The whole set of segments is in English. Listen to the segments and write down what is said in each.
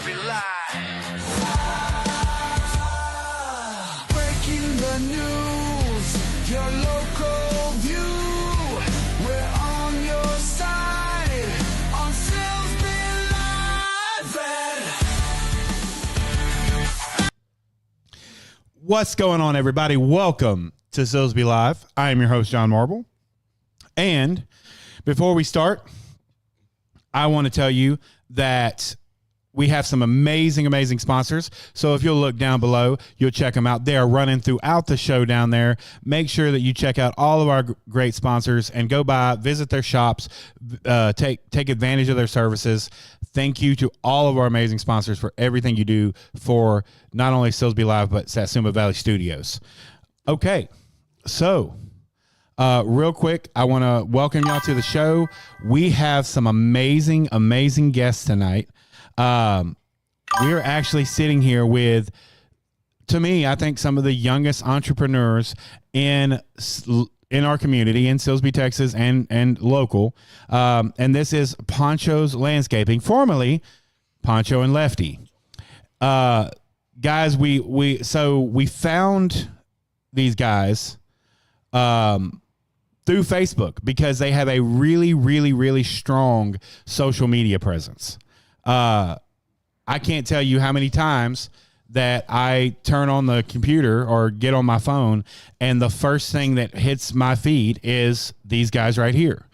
Silsbee Live. Breaking the news, your local view. We're on your side on Silsbee Live. What's going on, everybody? Welcome to Silsbee Live. I am your host, John Marble. And before we start, I want to tell you that we have some amazing sponsors. So if you'll look down below, you'll check them out. They are running throughout the show down there. Make sure that you check out all of our great sponsors and go by, visit their shops, take advantage of their services. Thank you to all of our amazing sponsors for everything you do for not only Silsbee Live, but Satsuma Valley Studios. Okay, so real quick, I want to welcome y'all to the show. We have some amazing guests tonight. We are actually sitting here with, to me, I think some of the youngest entrepreneurs in our community in Silsbee, Texas, and local. And this is Poncho's Landscaping, formerly Pancho and Lefty. Guys, we found these guys through Facebook because they have a really strong social media presence. I can't tell you how many times that I turn on the computer or get on my phone and the first thing that hits my feed is these guys right here.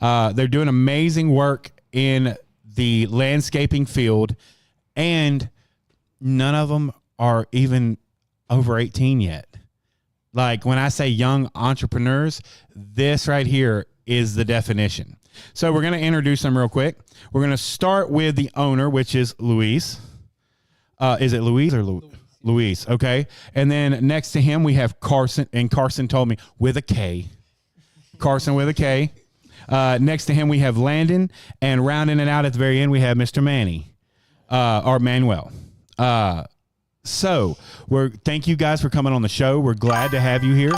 They're doing amazing work in the landscaping field, and none of them are even over 18 yet. Like, when I say young entrepreneurs, this right here is the definition. So we're going to introduce them real quick. We're going to start with the owner, which is Luis. Is it Luis or Luis? Okay. And then next to him, we have Carson. And Carson told me with a K. Carson with a K. Next to him, we have Landon. And rounding it out at the very end, we have Mr. Manny, or Manuel. So thank you guys for coming on the show. We're glad to have you here.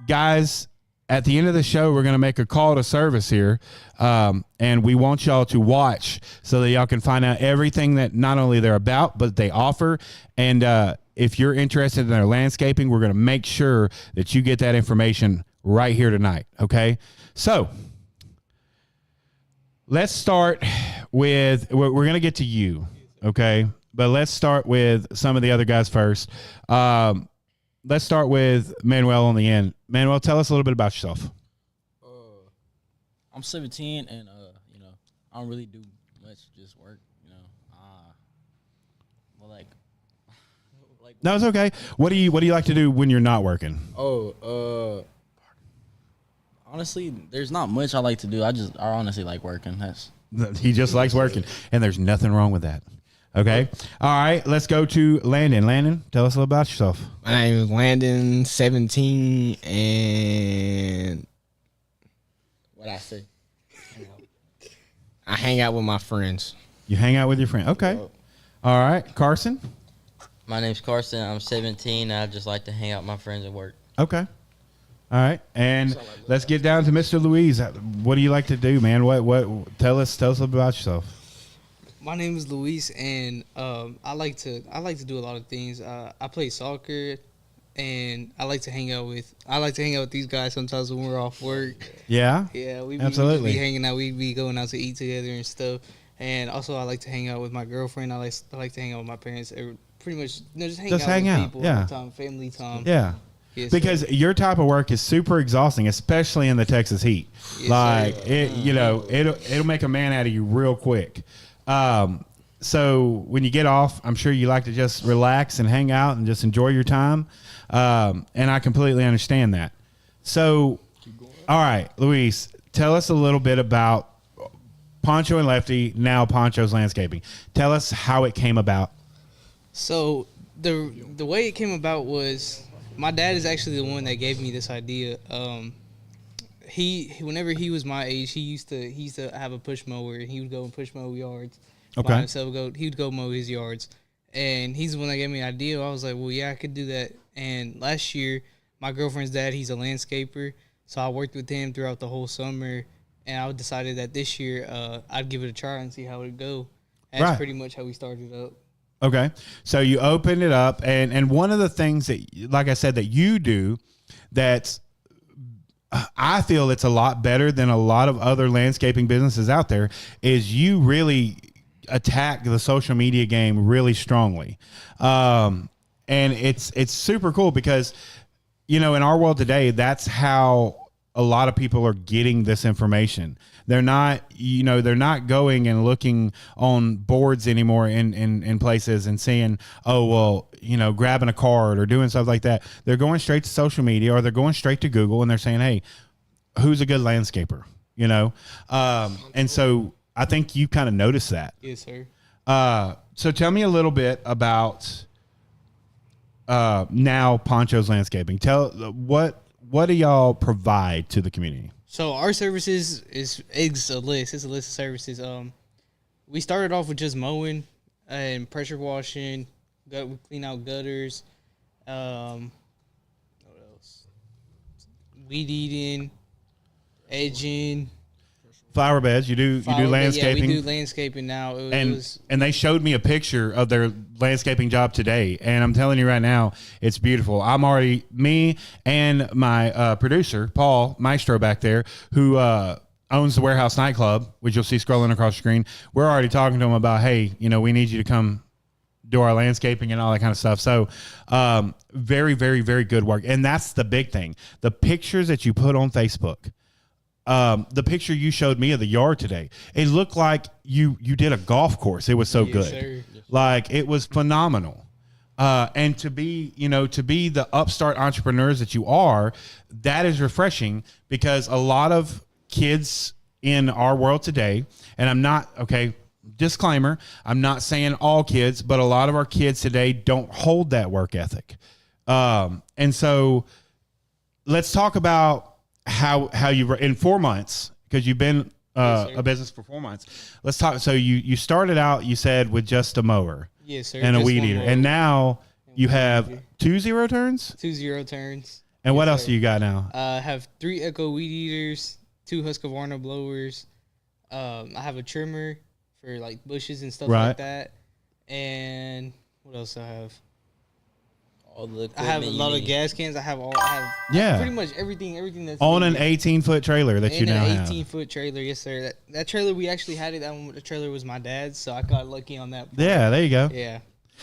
Guys, at the end of the show, we're going to make a call to service here, and we want y'all to watch so that y'all can find out everything that not only they're about, but they offer. And if you're interested in their landscaping, we're going to make sure that you get that information right here tonight, okay? So let's start with, we're going to get to you, okay? But let's start with some of the other guys first. Let's start with Manuel on the end. Manuel, tell us a little bit about yourself. I'm 17, and I don't really do much, just work. Well, like No, it's okay. What do you like to do when you're not working? Honestly, there's not much I like to do. I honestly like working. He just likes working, and there's nothing wrong with that. Okay. All right. Let's go to Landon. Landon, tell us a little about yourself. My name is Landon, 17, and what I say? I hang out with my friends. You hang out with your friend. Okay. All right. Carson. My name's Carson. I'm 17. I just like to hang out with my friends and work. Okay. All right. And let's get down to Mr. Louise. What do you like to do, man? What? Tell us a little about yourself. My name is Luis, and I like to do a lot of things. I play soccer, and I like to hang out with these guys sometimes when we're off work. Yeah. Yeah, we absolutely be hanging out. We be going out to eat together and stuff. And also, I like to hang out with my girlfriend. I like to hang out with my parents. Pretty much, just hang out with people all the time, family time. Yeah. Yes, because your type of work is super exhausting, especially in the Texas heat. Yes, it'll make a man out of you real quick. So when you get off, I'm sure you like to just relax and hang out and just enjoy your time. And I completely understand that. So, all right, Luis, tell us a little bit about Pancho and Lefty, now Poncho's Landscaping. Tell us how it came about. So the way it came about was my dad is actually the one that gave me this idea. Whenever he was my age, he used to have a push mower, and he would go and push mow yards by himself. He would go mow his yards, and he's the one that gave me the idea. I was like, well, yeah, I could do that. And last year, my girlfriend's dad, he's a landscaper, so I worked with him throughout the whole summer, and I decided that this year I'd give it a try and see how it would go. And that's Right. pretty much how we started up. Okay. So you opened it up, and one of the things that, like I said, that you do that's I feel it's a lot better than a lot of other landscaping businesses out there is you really attack the social media game really strongly. And it's super cool because, in our world today, that's how a lot of people are getting this information. They're not, they're not going and looking on boards anymore in places and saying, oh, well, grabbing a card or doing stuff like that. They're going straight to social media, or they're going straight to Google, and they're saying, hey, who's a good landscaper? And so I think you kind of noticed that. Yes, sir. So tell me a little bit about now Poncho's Landscaping. What do y'all provide to the community? So our services is a list. It's a list of services. We started off with just mowing and pressure washing. We clean out gutters. What else? Weed eating, edging. Flower beds. You do landscaping. Yeah, we do landscaping now. And they showed me a picture of their landscaping job today, and I'm telling you right now, it's beautiful. Me and my producer, Paul Maestro back there, who owns the Warehouse nightclub, which you'll see scrolling across the screen. We're already talking to him about, hey, we need you to come do our landscaping and all that kind of stuff. So very, very, very good work. And that's the big thing. The pictures that you put on Facebook, the picture you showed me of the yard today, it looked like you did a golf course. It was so good. Sir. Like, it was phenomenal. And to be the upstart entrepreneurs that you are, that is refreshing, because a lot of kids in our world today, and disclaimer, I'm not saying all kids, but a lot of our kids today don't hold that work ethic. And so let's talk about how you, in 4 months, because you've been a business for 4 months. Let's talk. So you started out, you said, with just a mower, Yes, sir. and a Just weed one eater, mower. and now you have 2 zero turns. 2 0 turns. And what Yes, else sir. do you got now? I have 3 Echo weed eaters, 2 Husqvarna blowers. I have a trimmer for like bushes and stuff Right. like that. And what else do I have? All the I have a equipment you lot of need. gas cans. I have Yeah. pretty much everything that's On an needed. 18-foot trailer that you And now an have. 18-foot trailer, yes sir. That trailer, we actually had it. The trailer was my dad's, so I got lucky on that. Yeah, there you go. Yeah,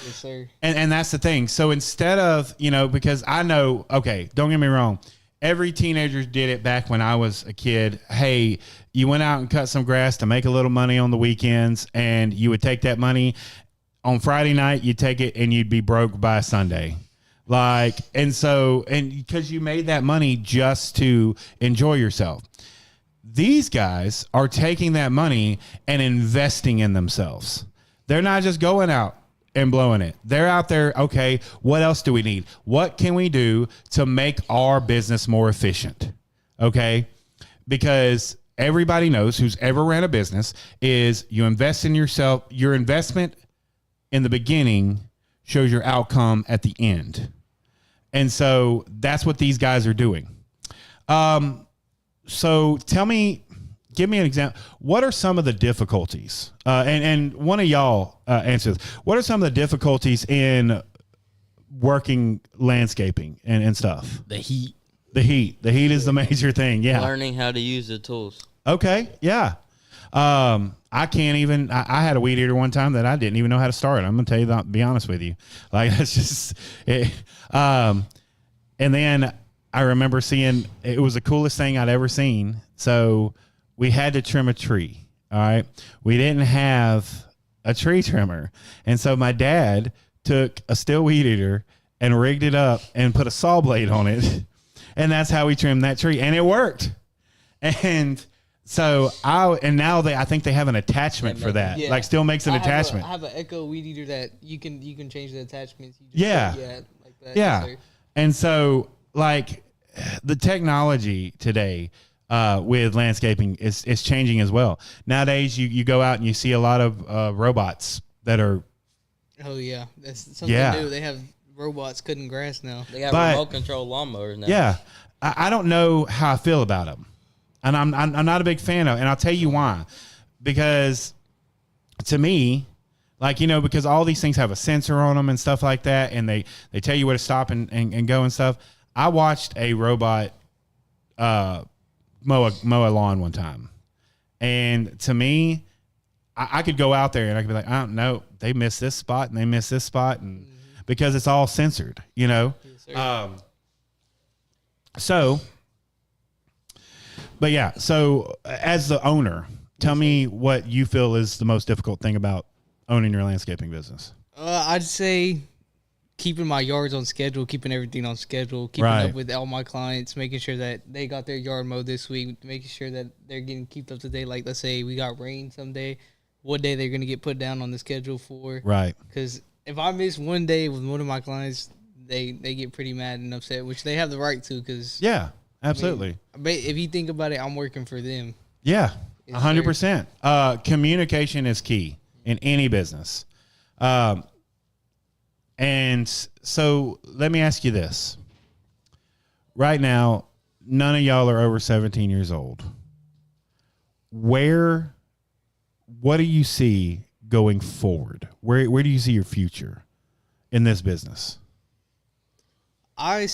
yes sir. And that's the thing. So instead of, because I know, okay, don't get me wrong, every teenager did it back when I was a kid. Hey, you went out and cut some grass to make a little money on the weekends, and you would take that money on Friday night, you'd take it and you'd be broke by Sunday. And because you made that money just to enjoy yourself. These guys are taking that money and investing in themselves. They're not just going out and blowing it. They're out there, okay, what else do we need? What can we do to make our business more efficient? Okay? Because everybody knows, who's ever ran a business, is you invest in yourself. Your investment in the beginning shows your outcome at the end. And so that's what these guys are doing. So give me an example. What are some of the difficulties? And one of y'all answer this. What are some of the difficulties in working landscaping and stuff? The heat. The heat is the major thing. Yeah. Learning how to use the tools. Okay. Yeah. I can't even, I had a weed eater one time that I didn't even know how to start. I'm going to tell you that, be honest with you. Like, that's just it. And then I remember seeing, it was the coolest thing I'd ever seen. So we had to trim a tree. All right. We didn't have a tree trimmer. And so my dad took a steel weed eater and rigged it up and put a saw blade on it. And that's how we trimmed that tree. And it worked. And so I think they have an attachment for that. Yeah. Like, still makes an attachment. I have an Echo weed eater that you can change the attachments. You just Yeah. like that. Yeah. Yes, sir. And so, like, the technology today with landscaping is changing as well. Nowadays, you go out and you see a lot of robots that are. Oh yeah, that's something new. They have robots cutting grass now. They got But- remote control lawnmowers now. Yeah. I don't know how I feel about them. And I'm not a big fan of it. And I'll tell you why. Because to me, Like, because all these things have a sensor on them and stuff like that, and they tell you where to stop and go and stuff. I watched a robot mow a lawn one time, and to me, I could go out there and I could be like, I don't know, they missed this spot and they missed this spot, and because it's all censored, Yes, so, but yeah, so as the owner, tell me what you feel is the most difficult thing about owning your landscaping business. I'd say keeping my yards on schedule, keeping everything on schedule, keeping up with all my clients, making sure that they got their yard mowed this week, making sure that they're getting kept up to date. Like, let's say we got rain someday, what day they're going to get put down on the schedule for. Right. Because if I miss one day with one of my clients, they get pretty mad and upset, which they have the right to. Cause yeah, absolutely. If you think about it, I'm working for them. Yeah, 100%. Communication is key in any business. And so let me ask you this. Right now, none of y'all are over 17 years old. What do you see going forward? Where do you see your future in this business? I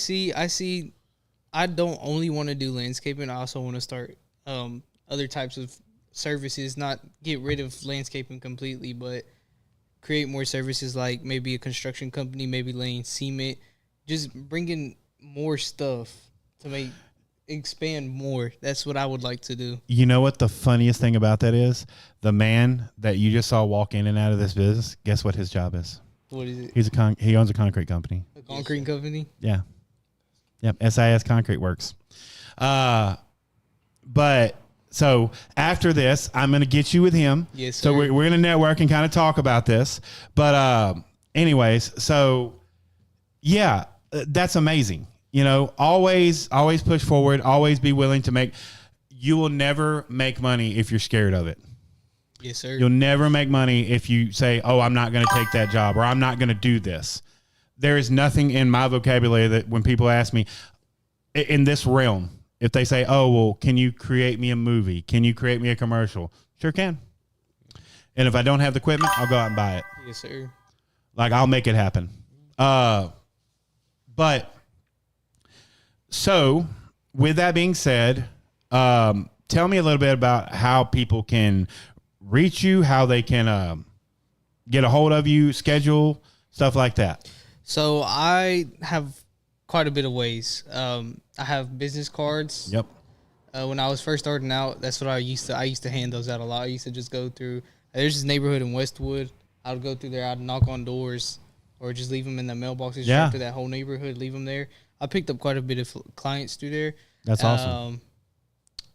don't only want to do landscaping. I also want to start other types of services, not get rid of landscaping completely, but create more services, like maybe a construction company, maybe laying cement, just bringing more stuff to expand more. That's what I would like to do. You know what the funniest thing about that is? The man that you just saw walk in and out of this business, guess what his job is? What is it? He owns a concrete company. A concrete company? Yeah. Yep. SIS Concrete Works. But so after this, I'm going to get you with him. Yes, sir. So we're going to network and kind of talk about this. But anyways, so yeah, that's amazing. Always push forward. Always be willing to make. You will never make money if you're scared of it. Yes, sir. You'll never make money if you say, "Oh, I'm not going to take that job," or "I'm not going to do this." There is nothing in my vocabulary that when people ask me in this realm, if they say, "Oh, well, can you create me a movie? Can you create me a commercial?" Sure can. And if I don't have the equipment, I'll go out and buy it. Yes, sir. Like, I'll make it happen. But so with that being said, tell me a little bit about how people can reach you, how they can get a hold of you, schedule, stuff like that. So I have quite a bit of ways. I have business cards. Yep. When I was first starting out, that's what I used to hand those out a lot. I used to just go through. There's this neighborhood in Westwood. I would go through there. I'd knock on doors, or just leave them in the mailboxes. Yeah. Through that whole neighborhood, leave them there. I picked up quite a bit of clients through there. That's awesome.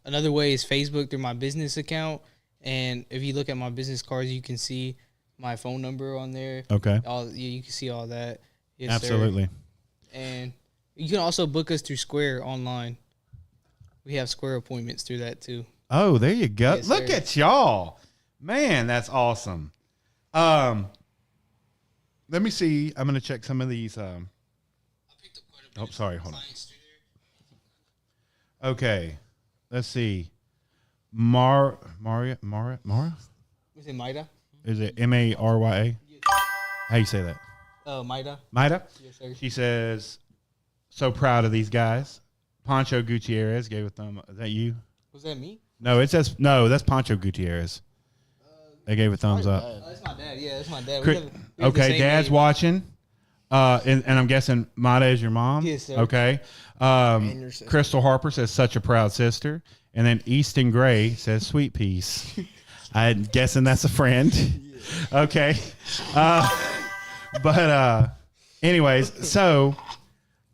Another way is Facebook through my business account. And if you look at my business cards, you can see my phone number on there. Okay. You can see all that. Yes, absolutely. Sir. And you can also book us through Square online. We have Square appointments through that too. Oh, there you go. Yes, look at y'all. Man, that's awesome. Let me see. I'm going to check some of these. I picked up quite a bit sorry. Hold on. Okay. Let's see. Mara? Is it Maida? Is it Marya? Yes. How you say that? Maida. Maida? Yes, sir. She says, so proud of these guys. Poncho Gutierrez gave a thumb. Is that you? Was that me? No, it says, no, that's Poncho Gutierrez. They gave a thumbs up. That's my dad. Yeah, that's my dad. We have Dad's name. Watching. And I'm guessing Maida is your mom? Yes, sir. Okay. Crystal Harper says, such a proud sister. And then Easton Gray says, sweet peas. I'm guessing that's a friend. Yeah. Okay. But anyways, so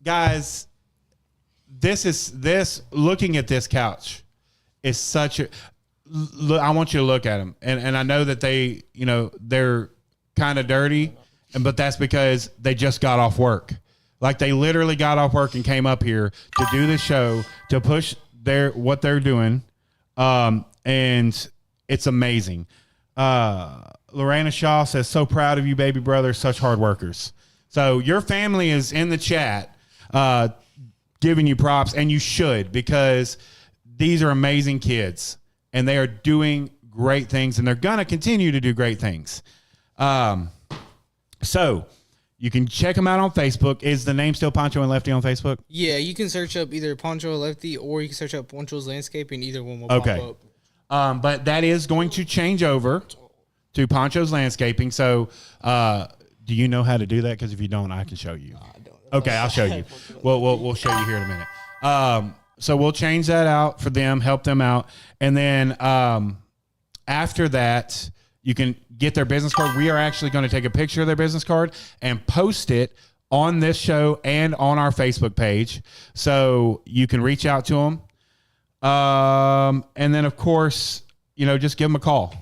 guys, looking at this couch is such a, I want you to look at them. And I know that they're kind of dirty, but that's because they just got off work. Like, they literally got off work and came up here to do the show, to push what they're doing. And it's amazing. Lorena Shaw says, so proud of you, baby brother, such hard workers. So your family is in the chat, giving you props, and you should, because these are amazing kids and they are doing great things, and they're going to continue to do great things. So you can check them out on Facebook. Is the name still Pancho and Lefty on Facebook? Yeah, you can search up either Pancho Lefty or you can search up Poncho's Landscaping. Either one will pop up. But that is going to change over to Poncho's Landscaping. So do you know how to do that? Because if you don't, I can show you. I don't. Okay, I'll show you. We'll show you here in a minute. So we'll change that out for them, help them out. And then after that, you can get their business card. We are actually going to take a picture of their business card and post it on this show and on our Facebook page. So you can reach out to them. And then, of course, just give them a call.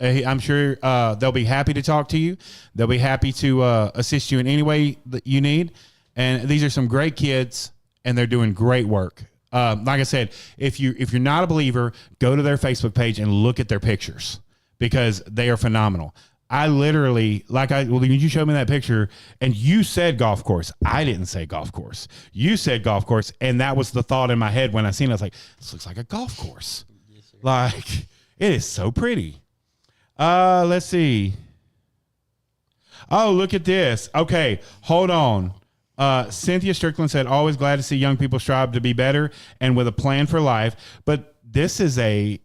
I'm sure they'll be happy to talk to you. They'll be happy to assist you in any way that you need. And these are some great kids, and they're doing great work. Like I said, if you're not a believer, go to their Facebook page and look at their pictures because they are phenomenal. I literally, when you showed me that picture and you said golf course, I didn't say golf course. You said golf course, and that was the thought in my head when I seen it. I was like, this looks like a golf course. Yes, like, it is so pretty. Let's see. Oh, look at this. Okay, hold on. Cynthia Strickland said, always glad to see young people strive to be better and with a plan for life. But this is a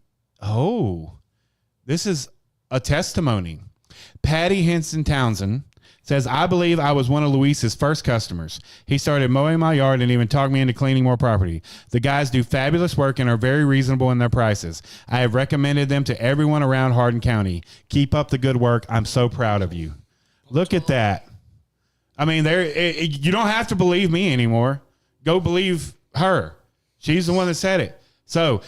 testimony. Patty Henson Townsend says, I believe I was one of Luis's first customers. He started mowing my yard and even talked me into cleaning more property. The guys do fabulous work and are very reasonable in their prices. I have recommended them to everyone around Hardin County. Keep up the good work. I'm so proud of you. Look at that. I mean, you don't have to believe me anymore. Go believe her. She's the one that said it. So,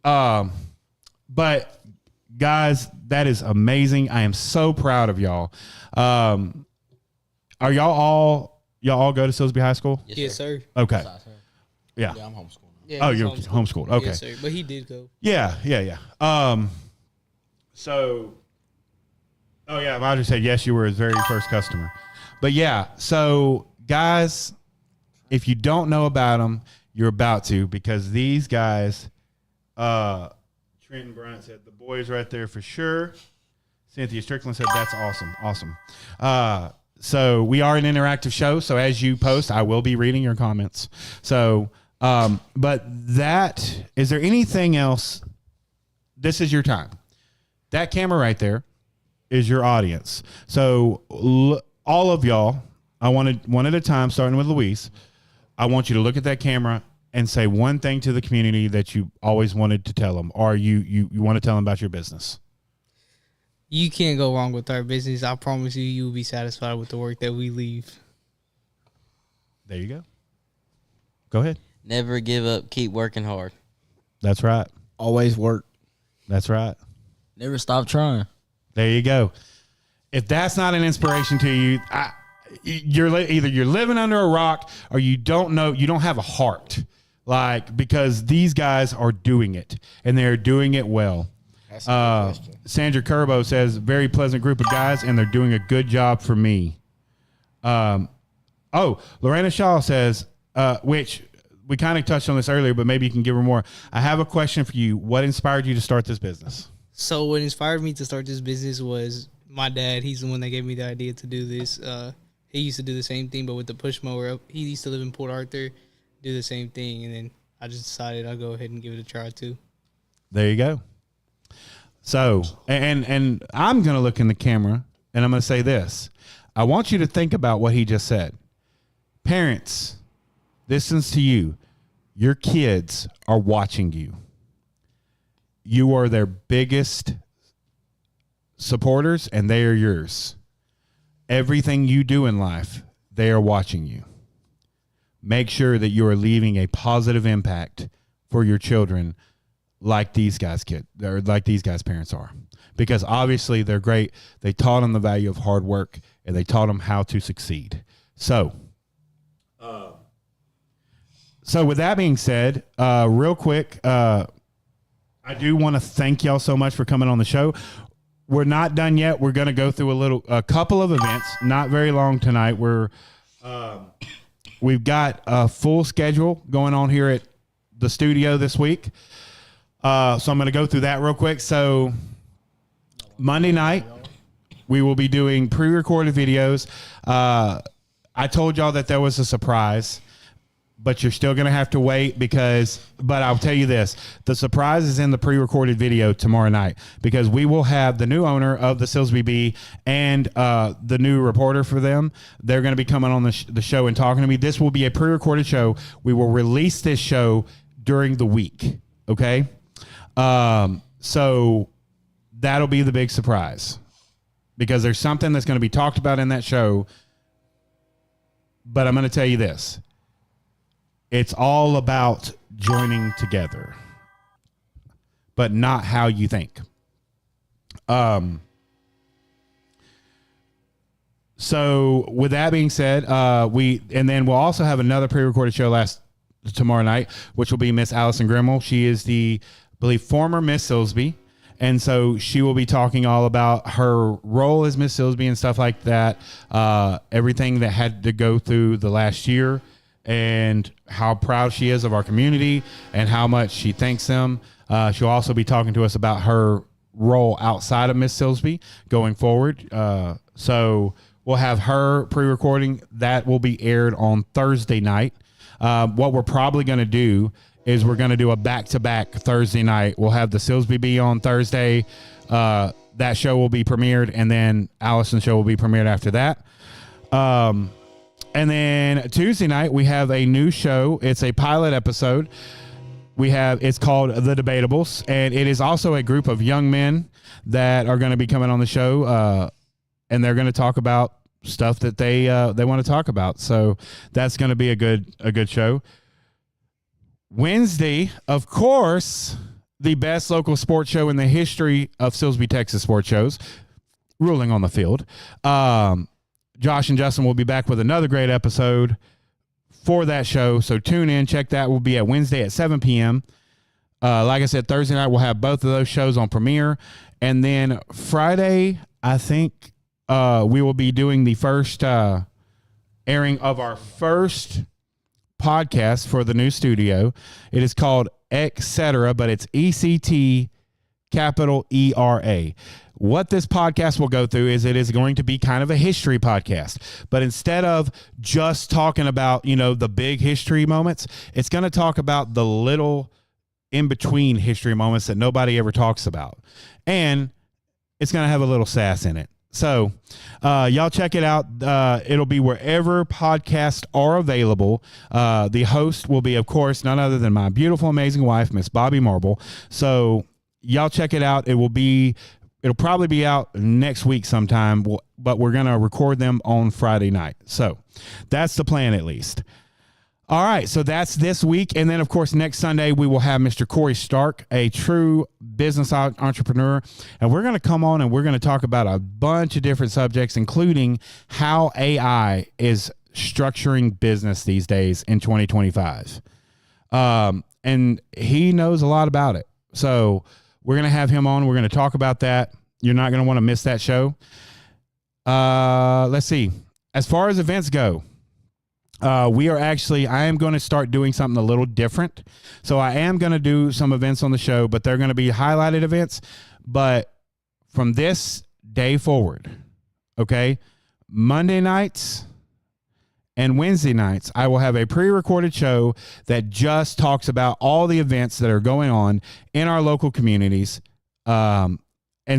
but guys, that is amazing. I am so proud of y'all. Are y'all all go to Silsbee High School? Yes, sir. Okay. Yeah. Yeah, I'm homeschooled. Yeah, You're homeschooled. Okay. Yes, sir. But he did go. Yeah. Roger said, yes, you were his very first customer. But yeah, so guys, if you don't know about them, you're about to, because these guys, Trenton Bryant said, the boys right there for sure. Cynthia Strickland said, that's awesome. So we are an interactive show. So as you post, I will be reading your comments. So, but is there anything else? This is your time. That camera right there is your audience. So all of y'all, I wanted one at a time, starting with Luis. I want you to look at that camera and say one thing to the community that you always wanted to tell them, or you want to tell them about your business. You can't go wrong with our business. I promise you, you will be satisfied with the work that we leave. There you go. Go ahead. Never give up. Keep working hard. That's right. Always work. That's right. Never stop trying. There you go. If that's not an inspiration to you, you're living under a rock, or you don't have a heart, because these guys are doing it and they're doing it well. That's a good question. Sandra Curbo says, very pleasant group of guys, and they're doing a good job for me. Lorena Shaw says, which we kind of touched on this earlier, but maybe you can give her more. I have a question for you. What inspired you to start this business? So what inspired me to start this business was my dad. He's the one that gave me the idea to do this. He used to do the same thing, but with the push mower. He used to live in Port Arthur, do the same thing, and then I just decided I'll go ahead and give it a try too. There you go. So, and I'm going to look in the camera, and I'm going to say this. I want you to think about what he just said. Parents, this is to you. Your kids are watching you. You are their biggest supporters, and they are yours. Everything you do in life, they are watching you. Make sure that you are leaving a positive impact for your children, like these guys' parents are, because obviously they're great. They taught them the value of hard work, and they taught them how to succeed. So with that being said, real quick, I do want to thank y'all so much for coming on the show. We're not done yet. We're going to go through a couple of events, not very long tonight. We've got a full schedule going on here at the studio this week. So I'm going to go through that real quick. So Monday night, We will be doing pre-recorded videos. I told y'all that there was a surprise, but you're still going to have to wait but I'll tell you this, the surprise is in the pre-recorded video tomorrow night, because we will have the new owner of the Silsbee Bee and the new reporter for them. They're going to be coming on the show and talking to me. This will be a pre-recorded show. We will release this show during the week. Okay. So that'll be the big surprise, because there's something that's going to be talked about in that show. But I'm going to tell you this. It's all about joining together, but not how you think. So with that being said, then we'll also have another pre-recorded show tomorrow night, which will be Miss Allison Grimmel. She is the, I believe, former Miss Silsbee. And so she will be talking all about her role as Miss Silsbee and stuff like that. Everything that had to go through the last year, and how proud she is of our community and how much she thanks them. She'll also be talking to us about her role outside of Miss Silsbee going forward. So we'll have her pre-recording. That will be aired on Thursday night. What we're probably going to do is we're going to do a back-to-back Thursday night. We'll have the Silsbee Bee on Thursday. That show will be premiered, and then Allison's show will be premiered after that. And then Tuesday night, we have a new show. It's a pilot episode. It's called The Debatables, and it is also a group of young men that are going to be coming on the show, and they're going to talk about stuff that they want to talk about. So that's going to be a good show. Wednesday, of course, the best local sports show in the history of Silsbee, Texas sports shows, ruling on the field. Josh and Justin will be back with another great episode for that show. So tune in, check that. We'll be at Wednesday at 7 p.m. Like I said, Thursday night, we'll have both of those shows on premiere. And then Friday, I think we will be doing the first airing of our first podcast for the new studio. It is called Etc., but it's ECT capital ERA. What this podcast will go through is it is going to be kind of a history podcast, but instead of just talking about, the big history moments, it's going to talk about the little in between history moments that nobody ever talks about. And it's going to have a little sass in it. So y'all check it out. It'll be wherever podcasts are available. The host will be, of course, none other than my beautiful, amazing wife, Miss Bobby Marble. So y'all check it out. It'll probably be out next week sometime, but we're going to record them on Friday night. So that's the plan, at least. All right, so that's this week. And then, of course, next Sunday, we will have Mr. Corey Stark, a true business entrepreneur. And we're going to come on and we're going to talk about a bunch of different subjects, including how AI is structuring business these days in 2025. And he knows a lot about it. So we're going to have him on. We're going to talk about that. You're not going to want to miss that show. Let's see. As far as events go, I am going to start doing something a little different. So I am going to do some events on the show, but they're going to be highlighted events. But from this day forward, okay, Monday nights and Wednesday nights, I will have a pre-recorded show that just talks about all the events that are going on in our local communities. And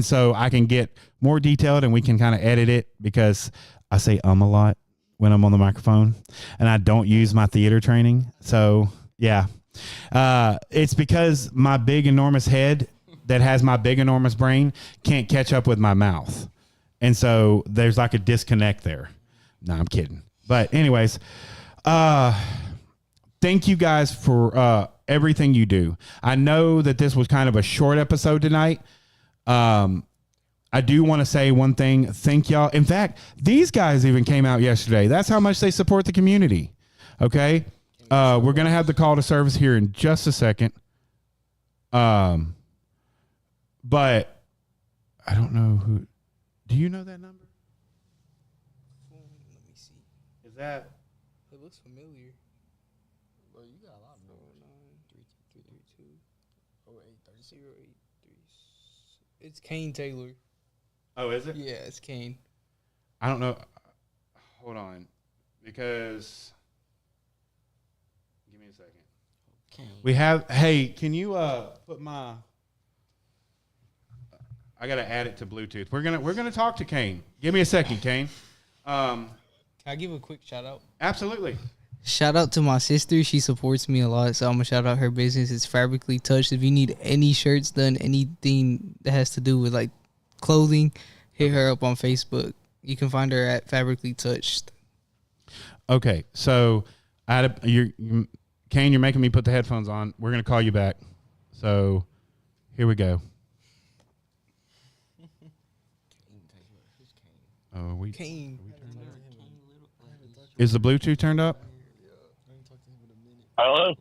so I can get more detailed and we can kind of edit it, because I say a lot when I'm on the microphone and I don't use my theater training. So yeah, it's because my big, enormous head that has my big, enormous brain can't catch up with my mouth. And so there's like a disconnect there. No, I'm kidding. But anyways, thank you guys for everything you do. I know that this was kind of a short episode tonight. I do want to say one thing. Thank y'all. In fact, these guys even came out yesterday. That's how much they support the community. Okay. We're going to have the call to service here in just a second. But I don't know who. Do you know that number? Let me see. Is that? It looks familiar. Bro, you got a lot of numbers. 93232 0830. It's Kane Taylor. Oh, is it? Yeah, it's Kane. I don't know. Hold on, because give me a second. We have. Hey, can you put my? I gotta add it to Bluetooth. We're gonna talk to Kane. Give me a second, Kane. Can I give a quick shout out? Absolutely. Shout out to my sister. She supports me a lot, so I'm gonna shout out her business. It's Fabrically Touched. If you need any shirts done, anything that has to do with like clothing, hit her up on Facebook. You can find her at Fabrically Touched. Okay, so Kane, you're making me put the headphones on. We're gonna call you back. So here we go. Oh, Kane. Is the Bluetooth turned up? Hello?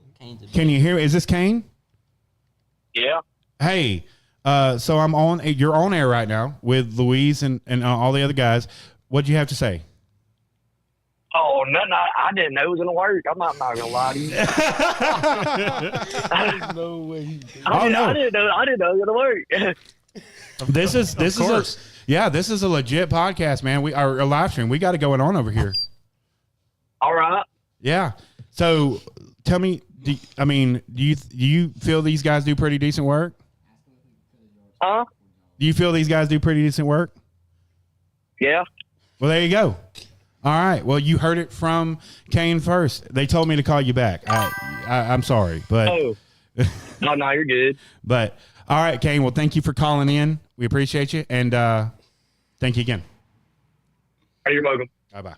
Can you hear? Is this Kane? Yeah. Hey, so I'm on. You're on air right now with Louise and all the other guys. What'd you have to say? Oh, nothing. I didn't know it was going to work. I'm not going to lie to you. No way. I didn't know it was going to work. This is this is a legit podcast, man. We are a live stream. We got it going on over here. All right. Yeah. So tell me, do you feel these guys do pretty decent work? Huh? Do you feel these guys do pretty decent work? Yeah. Well, there you go. All right. Well, you heard it from Kane first. They told me to call you back. I'm sorry, but Oh. No, you're good. but all right, Kane. Well, thank you for calling in. We appreciate you, and thank you again. Hey, you're welcome. Bye.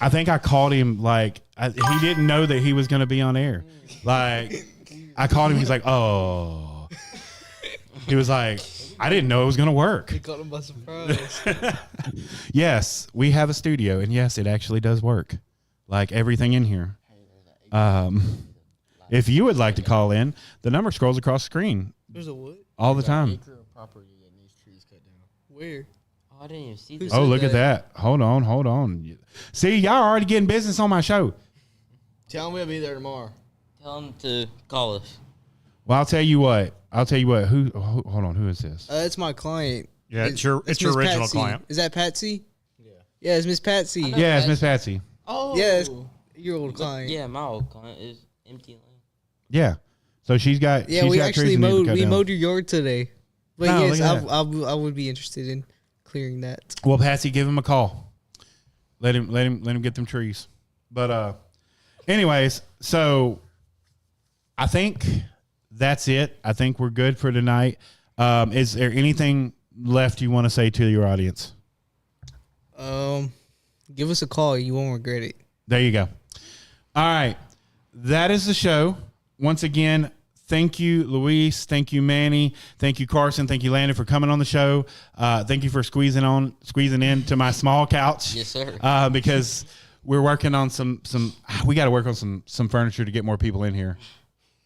I think I called him he didn't know that he was going to be on air. Like I called him. He's like, oh. He was like, I didn't know it was going to work. You caught him by surprise. Yes, we have a studio, and yes, it actually does work. Like everything in here. If you would like to call in, the number scrolls across the screen There's a what? all the time. Acre of property and these trees cut down. Where? Oh, I didn't even see this. Oh, look at that. Hold on. See, y'all are already getting business on my show. Tell them we'll be there tomorrow. Tell them to call us. Well, I'll tell you what. Hold on. Who is this? It's my client. Yeah, it's your Miss original Patsy. client. Is that Patsy? Yeah. Yeah, it's Miss Patsy. know. Yeah, it's Miss Patsy. Oh. Yeah, it's your old client. Yeah, my old client is empty land. Yeah. So she's got. Yeah, she's we got actually trees that need to mowed. cut We down. mowed your yard today. But Oh, yes, look at that. I would be interested in clearing that. Well, Patsy, give him a call. Let him get them trees. But anyways, so I think that's it. I think we're good for tonight. Is there anything left you want to say to your audience? Give us a call. You won't regret it. There you go. All right. That is the show. Once again, thank you, Luis. Thank you, Manny. Thank you, Carson. Thank you, Landon, for coming on the show. Thank you for squeezing in to my small couch. Yes, sir. Because we're working on some we got to work on some furniture to get more people in here.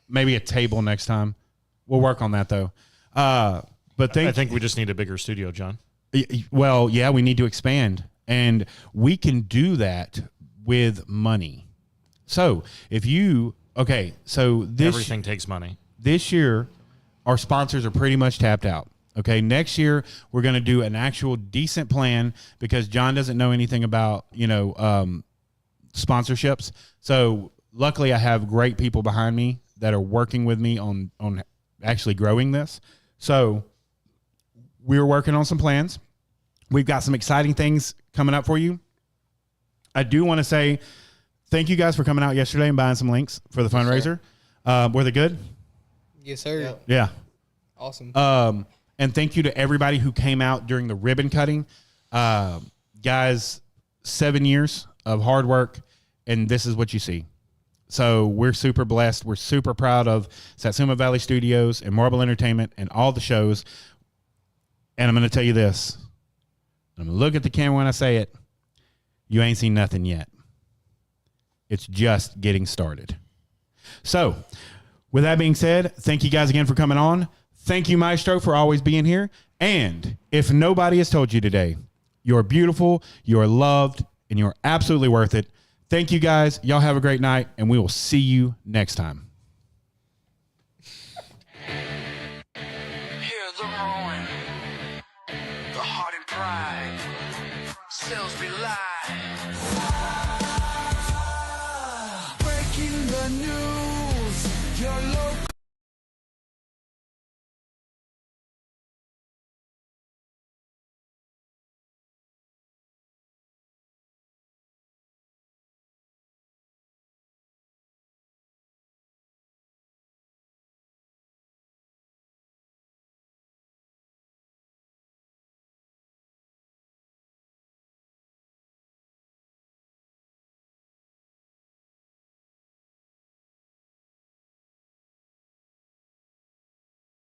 Maybe a table next time. We'll work on that though. But I think we just need a bigger studio, John. well, yeah, we need to expand, and we can do that with money. So Everything takes money. this year, our sponsors are pretty much tapped out. Okay, next year we're going to do an actual decent plan because John doesn't know anything about sponsorships. So luckily, I have great people behind me that are working with me on actually growing this. So we're working on some plans. We've got some exciting things coming up for you. I do want to say thank you guys for coming out yesterday and buying some links for the fundraiser. Were they good? Yes, sir. Yeah. Awesome. And thank you to everybody who came out during the ribbon cutting. Guys, 7 years of hard work, and this is what you see. So we're super blessed. We're super proud of Satsuma Valley Studios and Marble Entertainment and all the shows. And I'm going to tell you this. I'm going to look at the camera when I say it. You ain't seen nothing yet. It's just getting started. So with that being said, thank you guys again for coming on. Thank you, Maestro, for always being here. And if nobody has told you today, you're beautiful, you're loved, and you're absolutely worth it. Thank you, guys. Y'all have a great night, and we will see you next time. Hear the roaring heart and pride. Silsbee live.